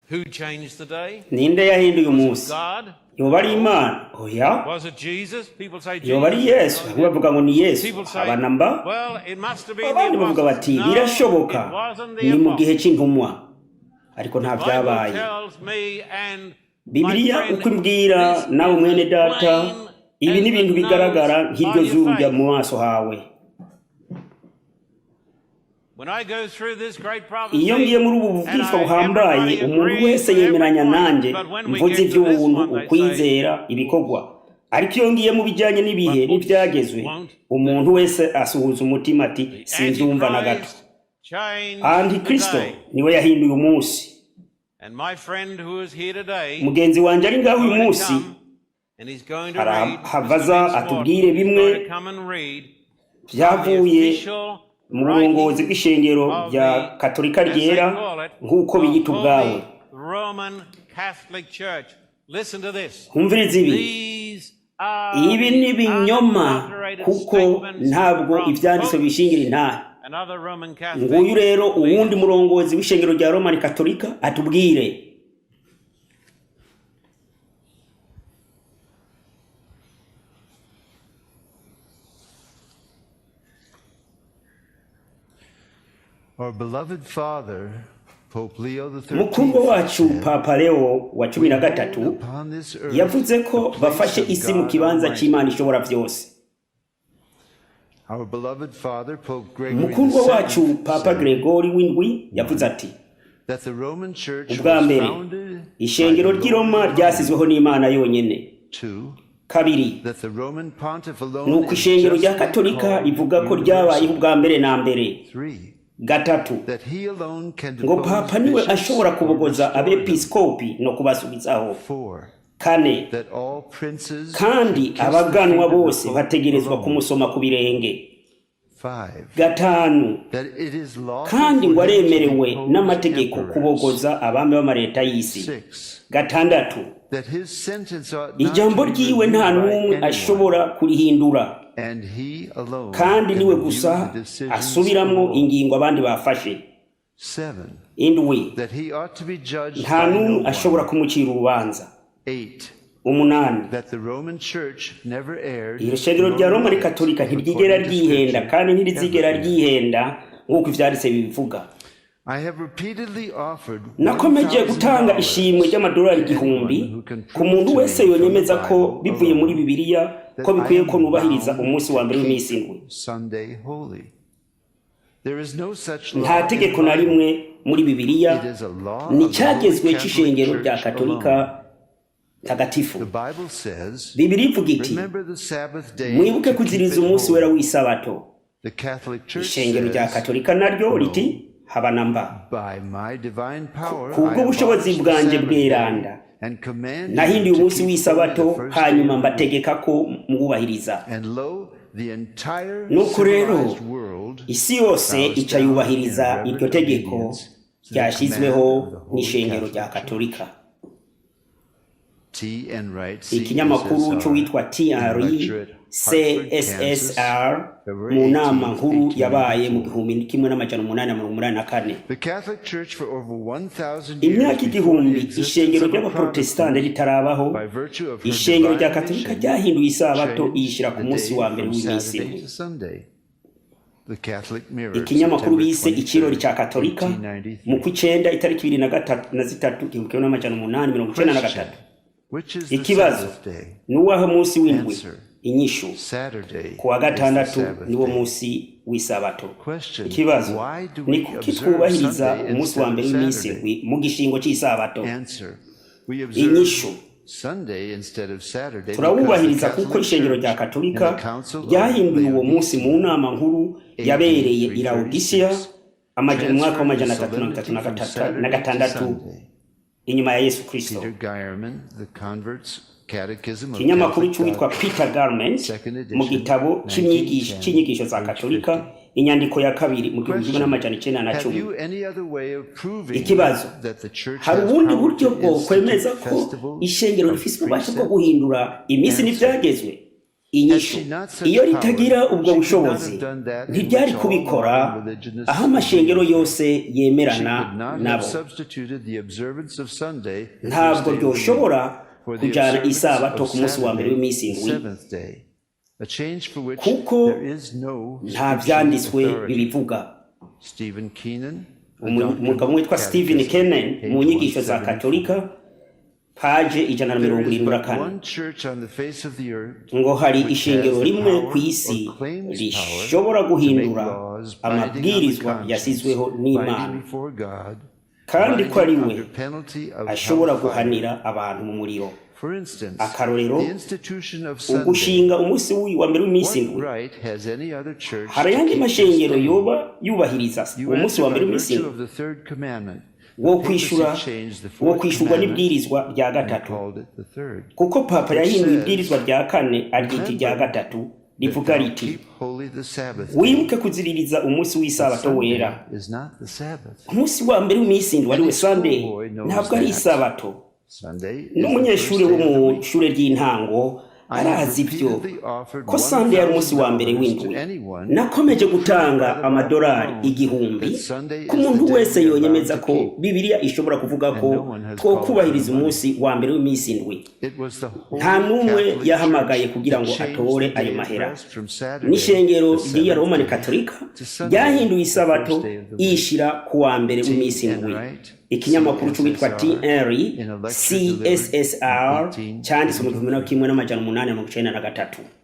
Who changed the day? ninde yahinduye umunsi? God? Yoba ari Imana? Oya. Was it Jesus? People say Jesus. Yoba ari Yesu? Bavuga ngo ni Yesu. Abanamba? Well, it must have been. Abandi bavuga bati birashoboka ni mu gihe cy'intumwa, ariko nta byabaye. Bibiliya uko imbwira nawe mwene data, ibi ni ibintu bigaragara nk'iryo zuru rya mu maso hawe. Iyo ngiye muri ubu buvugishwa buhambaye, umuntu wese yemeranya nanjye mvuze iby'ubuntu, ukwizera, ibikorwa. Ariko iyo ngiye mu bijyanye n'ibihe n'ibyagezwe, umuntu wese asuhuza umutima ati sinzumva na gato. Antikristo niwe yahinduye umunsi. Mugenzi wanjye ari ngaho uyu munsi havaza atubwire bimwe byavuye mu burongozi bw'ishengero rya Katolika ryera nk'uko biyita ubwawe. Humviriza ibi ni ibinyoma kuko ntabwo ibyanditswe bishingira intahe. Nguyu rero uwundi murongozi w'ishengero rya Roman Katolika atubwire. Our beloved father, Pope Leo XIII, mukundwa wacu Papa Leo wa 13 yavuze ko bafashe isi mu kibanza cy'Imana ishobora byose. Our beloved father, Pope Gregory mukundwa wacu Papa Gregory w'indwi yavuze ati ubwa mbere ishengero ry'i Roma ryasizweho n'Imana yonyene. Kabiri, nuko ishengero rya Katolika rivuga ko ryabayeho ubwa mbere na mbere. Gatatu, ngo Papa niwe ashobora kubogoza abepiskopi no kubasubizaho. Kane, kandi abaganwa bose bategerezwa kumusoma ku birenge. Gatanu, kandi ngo aremerewe n'amategeko kubogoza abami b'amareta y'isi. Gatandatu, ijambo ryiwe nta n'umwe ashobora kurihindura, kandi niwe gusa asubiramwo ingingo abandi bafashe. Indwi, nta n'umwe ashobora kumucira urubanza. Umunani, iri shengero rya Roma Katolika ntiryigera ryihenda kandi ntirizigera ryihenda nk'uko ivyanditse bibivuga. Nakomeje gutanga ishimwe ry'amadolari 1,000 ku muntu wese yonyemeza ko bivuye muri Bibiliya ko bikwiye ko nubahiriza umunsi wa mbere w'iminsi indwi. Nta tegeko na rimwe muri Bibiliya ni cyagezwe cy'ishengero rya Katolika tagatifu. Bibiliya ivuga iti mwibuke kuziriza umunsi wera w'isabato. Ishengero rya Katolika naryo riti habanamba kubwo ubushobozi bwanje bweranda nahinduye umunsi w'isabato hanyuma mbategeka ko mwubahiriza. Nuko rero isi yose ica yubahiriza iryo tegeko ryashyizweho n'ishengero rya Katolika. Ikinyamakuru cyo witwa TRI CSSR mu nama nkuru yabaye mu 1884. Imyaka 1000 ishengero ry'abaprotestante ritarabaho, ishengero rya Katolika ryahinduye isabato iyishira ku munsi wa mbere w'iminsi. Ikinyamakuru bise ikirori cya Katolika mu kw'icenda itariki 23/1893. Ikibazo nuwaho munsi w'indwi. Inyishu kuwa gatandatu niwo munsi w'isabato. Ikibazo ni kuki twubahiriza umunsi wa mbere w'iminsi indwi mu gishingo cy'isabato? Inyishu turawubahiriza kuko ishengero rya Katolika ryahinduye uwo munsi mu nama nkuru yabereye i Laodicea mu mwaka wa 336 inyuma ya Yesu Kristo. Ikinyamakuru cy'uwitwa Peter Garment mu gitabo cy'inyigisho za Katolika inyandiko ya kabiri mu 1910. Ikibazo, hari ubundi buryo bwo kwemeza ko ishengero rifise ububasha bwo guhindura iminsi n'ivyagezwe? inyishu iyo ritagira ubwo bushobozi ntiryari kubikora aho amashengero yose yemerana nabo ntabwo ryoshobora kujyana isabato ku munsi wa mbere w'iminsi indwi kuko nta byanditswe bibivuga. Umugabo witwa Stephen Kennan mu nyigisho za Katolika paje 124 ngo hari ishengero rimwe ku isi rishobora guhindura amabwirizwa yasizweho n'Imana kandi ko ari we ashobora guhanira abantu mu muriro. Akarorero ugushinga umunsi wa mbere w'iminsi indwi. Hari ayandi mashengero yoba yubahiriza umunsi wa mbere w'iminsi indwi wo kwishurwa n'ibwirizwa rya gatatu kuko papa yahinduye ibwirizwa rya kane aryita irya gatatu rivuga riti wibuke kuziririza umunsi w'isabato wera. Umunsi wa mbere w'iminsi indwi ari we Sunday ntabwo ari isabato. N'umunyeshuri wo mu ishure ry'intango arazi ibyo ko Sunday ari umunsi wa mbere w'indwi. Nakomeje gutanga $1,000 ku muntu wese yonyemeza ko Bibiliya ishobora kuvuga ko twokubahiriza umunsi wa mbere w'iminsi indwi. Nta n'umwe yahamagaye kugira ngo atore ayo mahera. N'ishengero rya Roman Katolika ryahinduye isabato ishira ku wa mbere w'iminsi indwi. Ikinyamakuru cyitwa TNR CSSR cyanditse mu 1893.